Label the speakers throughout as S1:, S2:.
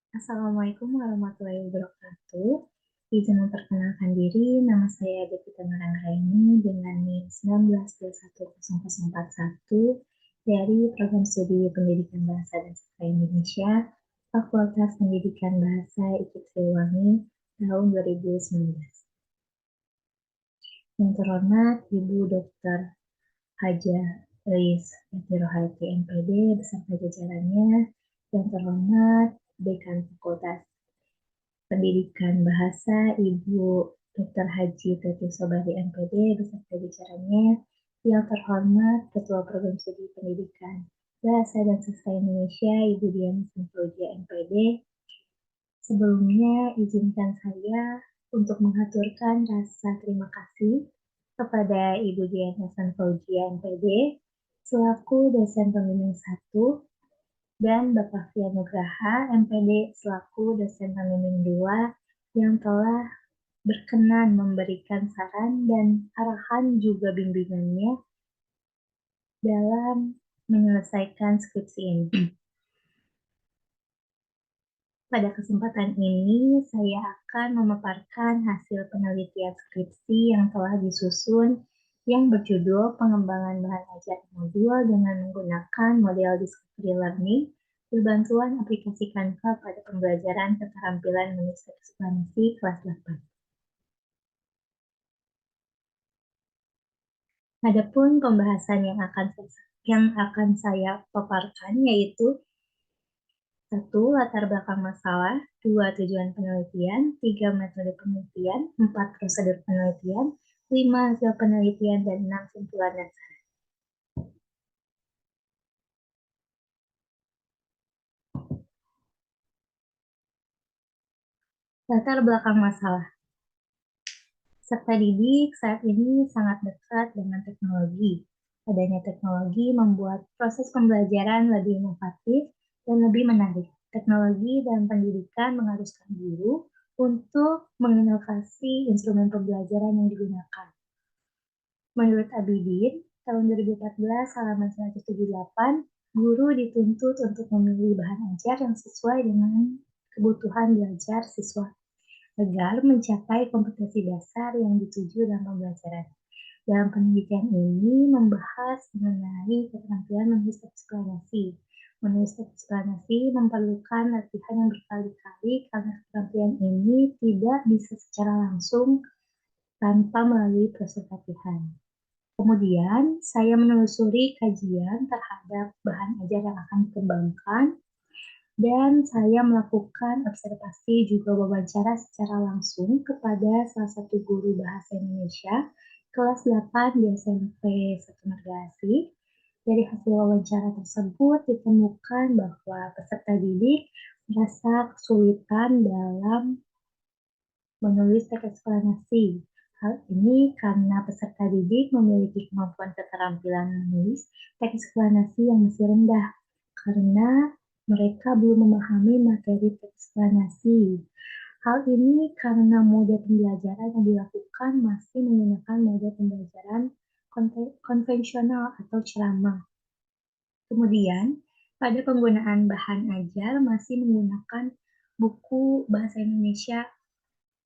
S1: Assalamualaikum warahmatullahi wabarakatuh. Izin memperkenalkan diri, nama saya Devita Maranggraini dengan NIM 19210041 dari Program Studi Pendidikan Bahasa dan Sastra Indonesia, Fakultas Pendidikan Bahasa IKIP Siliwangi tahun 2019. Yang terhormat Ibu Dr. Haja Ris Rohaiti MPD beserta jajarannya, yang terhormat Dekan Fakultas Pendidikan Bahasa Ibu Dr. Haji Teti Sobari MPD beserta jajarannya, yang terhormat Ketua Program Studi Pendidikan Bahasa dan Sastra Indonesia Ibu Dian Santoja MPD. Sebelumnya izinkan saya untuk mengaturkan rasa terima kasih kepada Ibu Dian Santoja MPD selaku dosen pembimbing 1 dan Bapak Fianugraha MPD selaku dosen pembimbing 2 yang telah berkenan memberikan saran dan arahan juga bimbingannya dalam menyelesaikan skripsi ini. Pada kesempatan ini, saya akan memaparkan hasil penelitian skripsi yang telah disusun yang berjudul Pengembangan Bahan Ajar Modul dengan menggunakan model Discovery Learning berbantuan aplikasi Canva pada pembelajaran keterampilan menulis eksplanasi kelas 8. Adapun pembahasan yang akan saya paparkan yaitu 1. Latar belakang masalah, 2. Tujuan penelitian, 3. Metode penelitian, 4. Prosedur penelitian, 5. Hasil penelitian, dan 6. Simpulan dan saran. Latar belakang masalah. Peserta didik saat ini sangat dekat dengan teknologi. Adanya teknologi membuat proses pembelajaran lebih inovatif dan lebih menarik. Teknologi dalam pendidikan mengharuskan guru untuk menginovasi instrumen pembelajaran yang digunakan. Menurut Abidin, tahun 2014 halaman 178, guru dituntut untuk memilih bahan ajar yang sesuai dengan kebutuhan belajar siswa agar mencapai kompetensi dasar yang dituju dalam pembelajaran. Dalam penelitian ini membahas mengenai keterampilan menulis eksplanasi. Menulis eksplanasi memerlukan latihan yang berkali-kali karena keterampilan ini tidak bisa secara langsung tanpa melalui proses latihan. Kemudian, saya menelusuri kajian terhadap bahan ajar yang akan dikembangkan dan saya melakukan observasi juga wawancara secara langsung kepada salah satu guru bahasa Indonesia kelas 8 di SMP 1 Margasi. Dari hasil wawancara tersebut ditemukan bahwa peserta didik merasa kesulitan dalam menulis teks eksplanasi. Hal ini karena peserta didik memiliki kemampuan keterampilan menulis teks eksplanasi yang masih rendah, karena mereka belum memahami materi teks eksplanasi. Hal ini karena mode pembelajaran yang dilakukan masih menggunakan mode pembelajaran konvensional atau ceramah. Kemudian, pada penggunaan bahan ajar masih menggunakan buku bahasa Indonesia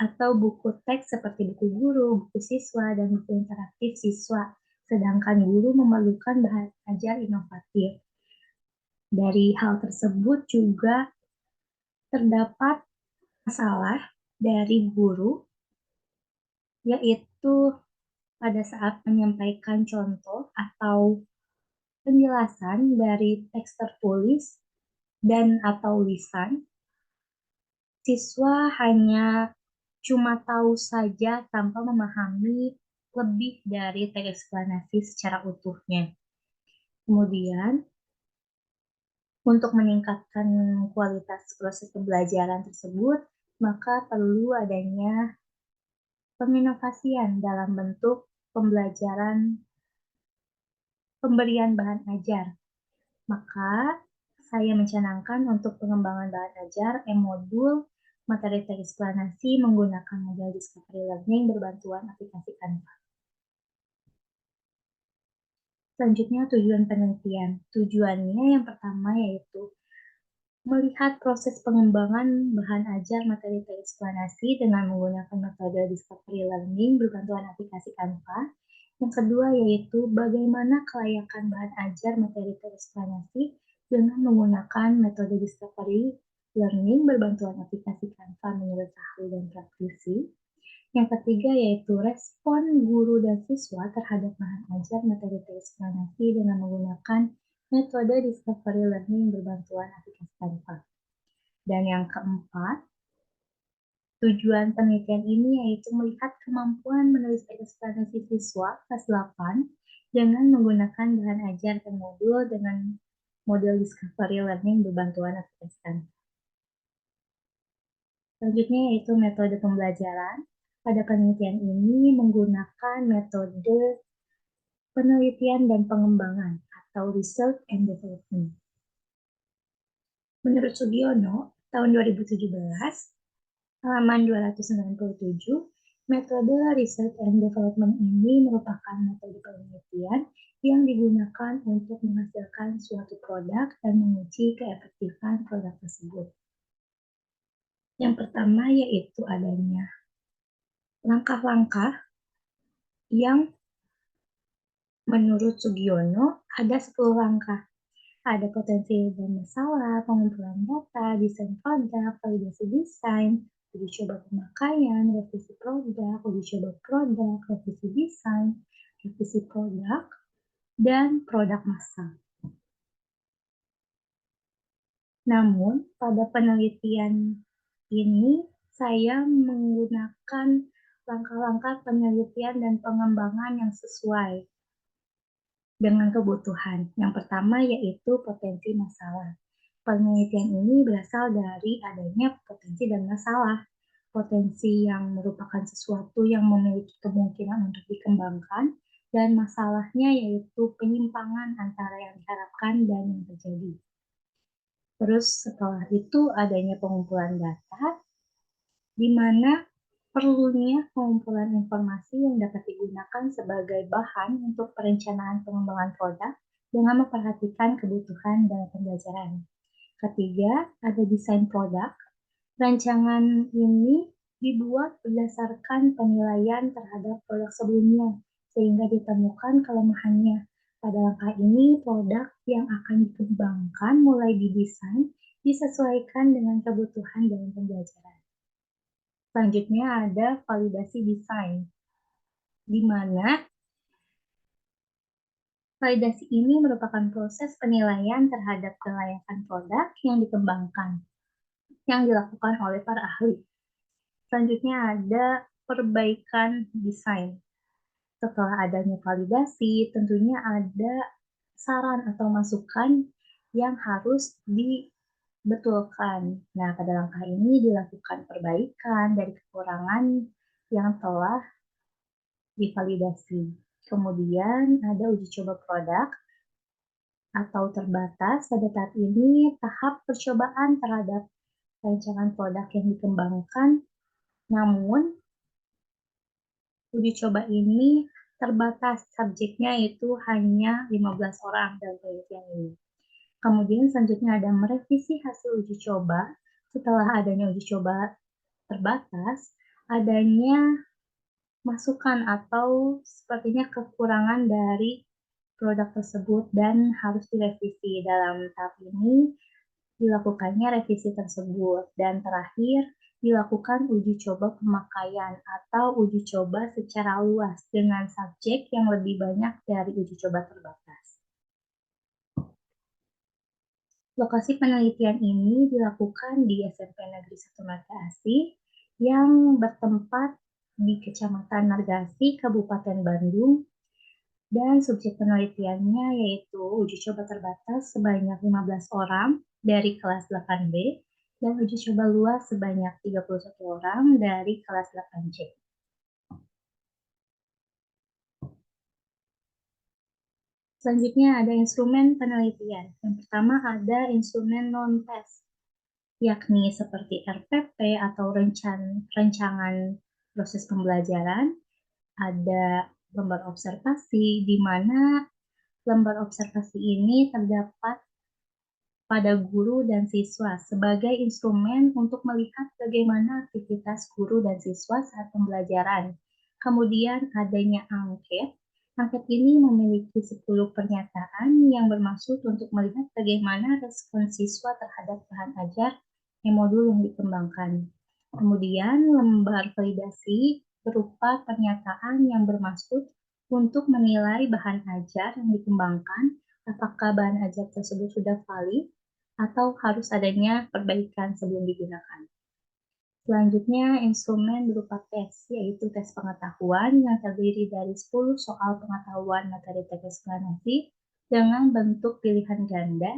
S1: atau buku teks seperti buku guru, buku siswa, dan buku interaktif siswa, sedangkan guru memerlukan bahan ajar inovatif. Dari hal tersebut juga terdapat masalah dari guru, yaitu pada saat menyampaikan contoh atau penjelasan dari teks tertulis dan atau lisan, siswa hanya cuma tahu saja tanpa memahami lebih dari teks eksplanasi secara utuhnya. Kemudian, untuk meningkatkan kualitas proses pembelajaran tersebut, maka perlu adanya penginovasian dalam bentuk pemberian bahan ajar. Maka, saya mencanangkan untuk pengembangan bahan ajar e-modul materi teks eksplanasi menggunakan model Discovery Learning berbantuan aplikasi Canva. Selanjutnya tujuan penelitian. Tujuannya yang pertama yaitu melihat proses pengembangan bahan ajar materi tereksplanasi dengan menggunakan metode discovery learning berbantuan aplikasi Canva. Yang kedua yaitu bagaimana kelayakan bahan ajar materi tereksplanasi dengan menggunakan metode discovery learning berbantuan aplikasi Canva menurut ahli dan praktisi. Yang ketiga yaitu respon guru dan siswa terhadap bahan ajar materi tereksplanasi dengan menggunakan metode discovery learning berbantuan aplikasi Canva. Dan yang keempat, tujuan penelitian ini yaitu melihat kemampuan menulis eksplanasi siswa kelas 8 dengan menggunakan bahan ajar dan modul dengan model discovery learning berbantuan aplikasi Canva. Selanjutnya yaitu metode pembelajaran. Pada penelitian ini menggunakan metode penelitian dan pengembangan atau research and development. Menurut Sugiono, tahun 2017, halaman 297, metode research and development ini merupakan metode penelitian yang digunakan untuk menghasilkan suatu produk dan menguji keefektifan produk tersebut. Yang pertama yaitu adanya langkah-langkah yang menurut Sugiono ada 10 langkah. Ada potensi dan masalah, pengumpulan data, desain produk, validasi desain, uji coba pemakaian, revisi produk, uji coba produk, revisi desain, revisi produk, dan produk massal. Namun, pada penelitian ini, saya menggunakan langkah-langkah penelitian dan pengembangan yang sesuai dengan kebutuhan. Yang pertama yaitu potensi masalah. Penelitian ini berasal dari adanya potensi dan masalah. Potensi yang merupakan sesuatu yang memiliki kemungkinan untuk dikembangkan, dan masalahnya yaitu penyimpangan antara yang diharapkan dan yang terjadi. Terus setelah itu adanya pengumpulan data, di mana perlunya pengumpulan informasi yang dapat digunakan sebagai bahan untuk perencanaan pengembangan produk dengan memperhatikan kebutuhan dalam pembelajaran. Ketiga, ada desain produk. Rancangan ini dibuat berdasarkan penilaian terhadap produk sebelumnya, sehingga ditemukan kelemahannya. Pada langkah ini, produk yang akan dikembangkan mulai didesain disesuaikan dengan kebutuhan dalam pembelajaran. Selanjutnya ada validasi desain, di mana validasi ini merupakan proses penilaian terhadap kelayakan produk yang dikembangkan, yang dilakukan oleh para ahli. Selanjutnya ada perbaikan desain. Setelah adanya validasi, tentunya ada saran atau masukan yang harus dibetulkan. Nah, pada langkah ini dilakukan perbaikan dari kekurangan yang telah divalidasi. Kemudian ada uji coba produk atau terbatas. Pada tahap ini, tahap percobaan terhadap rancangan produk yang dikembangkan, namun uji coba ini terbatas, subjeknya itu hanya 15 orang dalam penelitian ini. Kemudian selanjutnya ada merevisi hasil uji coba. Setelah adanya uji coba terbatas, adanya masukan atau sepertinya kekurangan dari produk tersebut dan harus direvisi. Dalam tahap ini dilakukannya revisi tersebut. Dan terakhir, dilakukan uji coba pemakaian atau uji coba secara luas dengan subjek yang lebih banyak dari uji coba terbatas. Lokasi penelitian ini dilakukan di SMP Negeri 1 Margaasi yang bertempat di Kecamatan Margaasi, Kabupaten Bandung, dan subjek penelitiannya yaitu uji coba terbatas sebanyak 15 orang dari kelas 8B dan uji coba luas sebanyak 31 orang dari kelas 8C. Selanjutnya ada instrumen penelitian. Yang pertama ada instrumen non-test, yakni seperti RPP atau rancangan proses pembelajaran. Ada lembar observasi, di mana lembar observasi ini terdapat pada guru dan siswa sebagai instrumen untuk melihat bagaimana aktivitas guru dan siswa saat pembelajaran. Kemudian adanya angket. Angket ini memiliki 10 pernyataan yang bermaksud untuk melihat bagaimana respon siswa terhadap bahan ajar modul yang dikembangkan. Kemudian lembar validasi berupa pernyataan yang bermaksud untuk menilai bahan ajar yang dikembangkan, apakah bahan ajar tersebut sudah valid atau harus adanya perbaikan sebelum digunakan. Selanjutnya, instrumen berupa tes, yaitu tes pengetahuan yang terdiri dari 10 soal pengetahuan materi teks eksplanasi dengan bentuk pilihan ganda,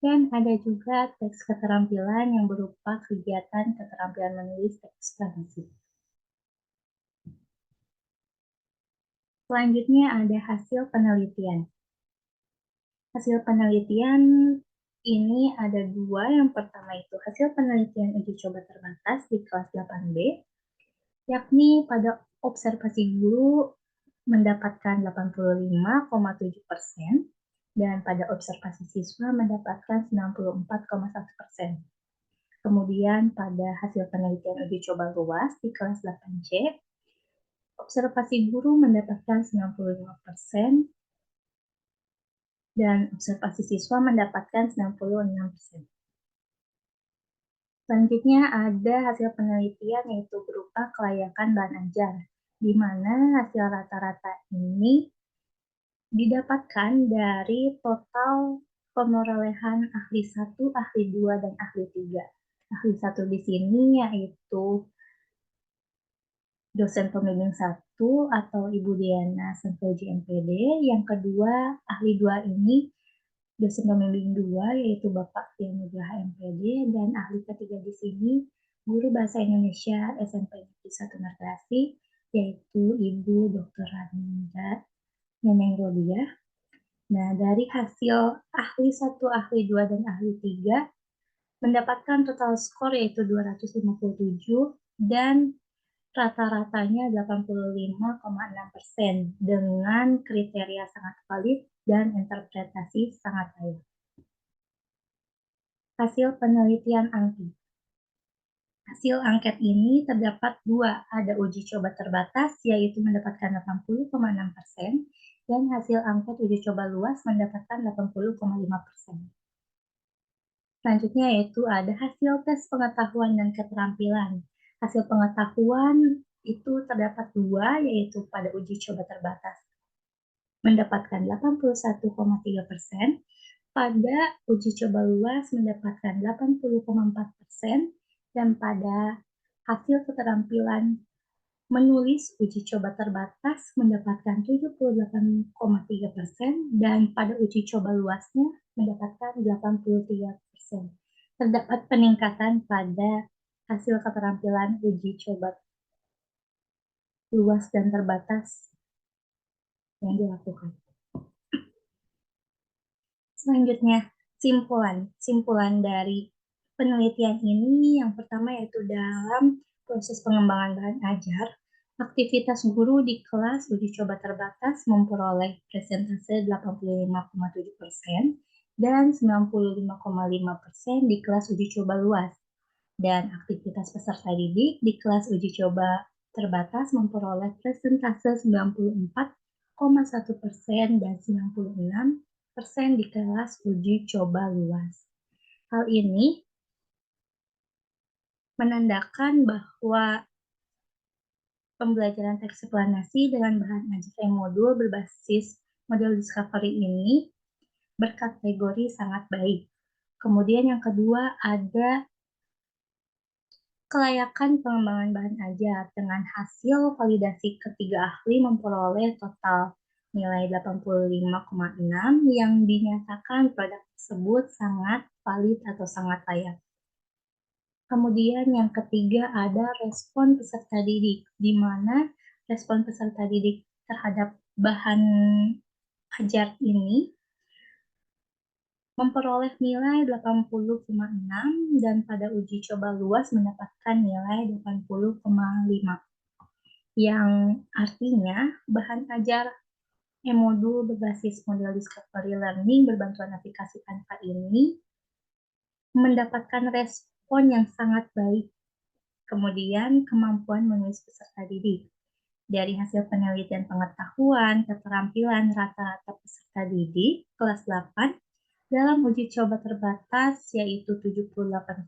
S1: dan ada juga tes keterampilan yang berupa kegiatan keterampilan menulis teks eksplanasi. Selanjutnya ada hasil penelitian. Hasil penelitian ini ada dua. Yang pertama itu hasil penelitian uji coba terbatas di kelas 8B, yakni pada observasi guru mendapatkan 85,7% dan pada observasi siswa mendapatkan 94,1%. Kemudian pada hasil penelitian uji coba luas di kelas 8C, observasi guru mendapatkan 95% dan observasi siswa mendapatkan 96%. Selanjutnya ada hasil penelitian yaitu berupa kelayakan bahan ajar, di mana hasil rata-rata ini didapatkan dari total perolehan ahli 1, ahli 2, dan ahli 3. Ahli 1 di sini yaitu dosen pembimbing 1 atau Ibu Diana Santoji MPD. Yang kedua, ahli 2 ini dosen pembimbing 2 yaitu Bapak Tia Nugraha MPD, dan ahli ketiga di sini guru bahasa Indonesia SMP Negeri 1 Mertasi yaitu Ibu Dr. Ranida Neneng Rodia. Nah, dari hasil ahli 1, ahli 2, dan ahli 3 mendapatkan total skor yaitu 257 dan rata-ratanya 85,6% dengan kriteria sangat valid dan interpretasi sangat baik. Hasil penelitian angket. Hasil angket ini terdapat dua, ada uji coba terbatas yaitu mendapatkan 80,6% dan hasil angket uji coba luas mendapatkan 80,5%. Selanjutnya yaitu ada hasil tes pengetahuan dan keterampilan. Hasil pengetahuan itu terdapat dua, yaitu pada uji coba terbatas mendapatkan 81,3%, pada uji coba luas mendapatkan 80,4%, dan pada hasil keterampilan menulis uji coba terbatas mendapatkan 78,3% dan pada uji coba luasnya mendapatkan 83%. Terdapat peningkatan pada hasil keterampilan uji coba luas dan terbatas yang dilakukan. Selanjutnya, simpulan dari penelitian ini yang pertama yaitu dalam proses pengembangan bahan ajar, aktivitas guru di kelas uji coba terbatas memperoleh persentase 85,7% dan 95,5% di kelas uji coba luas. Dan aktivitas peserta didik di kelas uji coba terbatas memperoleh persentase 94,1% dan 96% di kelas uji coba luas. Hal ini menandakan bahwa pembelajaran teks eksplanasi dengan bahan ajar modul berbasis model discovery ini berkategori sangat baik. Kemudian yang kedua ada kelayakan pengembangan bahan ajar dengan hasil validasi ketiga ahli memperoleh total nilai 85,6 yang dinyatakan produk tersebut sangat valid atau sangat layak. Kemudian yang ketiga ada respon peserta didik, di mana respon peserta didik terhadap bahan ajar ini memperoleh nilai 80,6 dan pada uji coba luas mendapatkan nilai 80,5. Yang artinya bahan ajar modul berbasis model discovery learning berbantuan aplikasi Canva ini mendapatkan respon yang sangat baik. Kemudian, kemampuan menulis peserta didik. Dari hasil penelitian pengetahuan, keterampilan rata-rata peserta didik kelas 8 dalam uji coba terbatas yaitu 78,5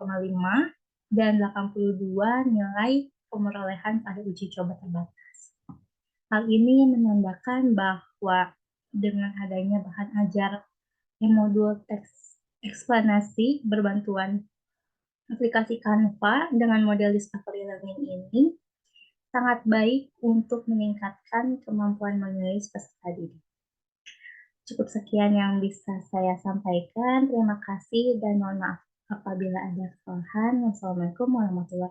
S1: dan 82 nilai perolehan pada uji coba terbatas. Hal ini menandakan bahwa dengan adanya bahan ajar modul teks eksplanasi berbantuan aplikasi Canva dengan model discovery learning ini sangat baik untuk meningkatkan kemampuan menulis peserta didik. Cukup sekian yang bisa saya sampaikan. Terima kasih dan mohon maaf apabila ada kesalahan. Wassalamualaikum warahmatullahi wabarakatuh.